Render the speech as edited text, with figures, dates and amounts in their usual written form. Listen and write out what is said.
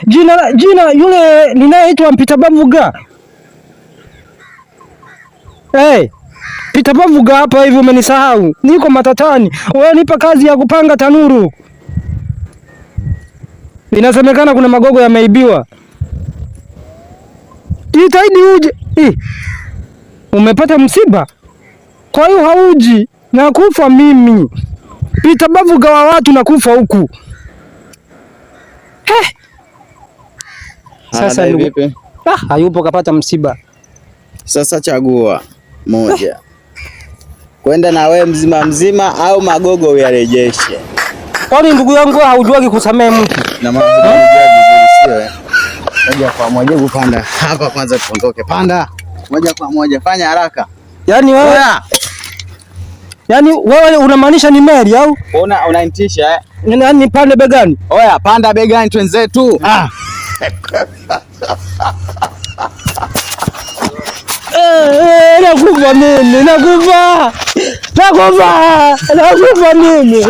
Jina yule ninayeitwa Mpita Bavuga. Pita Bavuga hapa hivi umenisahau. Niko matatani. Wewe nipa kazi ya kupanga tanuru. Inasemekana kuna magogo yameibiwa. Jitahidi uje. Umepata msiba? Kwa hiyo hauji. Nakufa mimi. Pita Bavuga wa watu nakufa huku. Sasa vipi? Hayupo, kapata msiba. Sasa chagua moja. Kwenda na wewe mzima au magogo uyarejeshe. Kwani ndugu yangu haujuagi kusamehe mtu? Na mambo vizuri sio? Moja kwa moja kupanda. Hapa kwanza tuondoke. Panda. Moja kwa moja, fanya haraka. Yaani wewe unamaanisha ni meli au? Unanitisha Nani pande begani? Oya, panda begani twenzetu. Nakufa mimi. Nakufa mimi.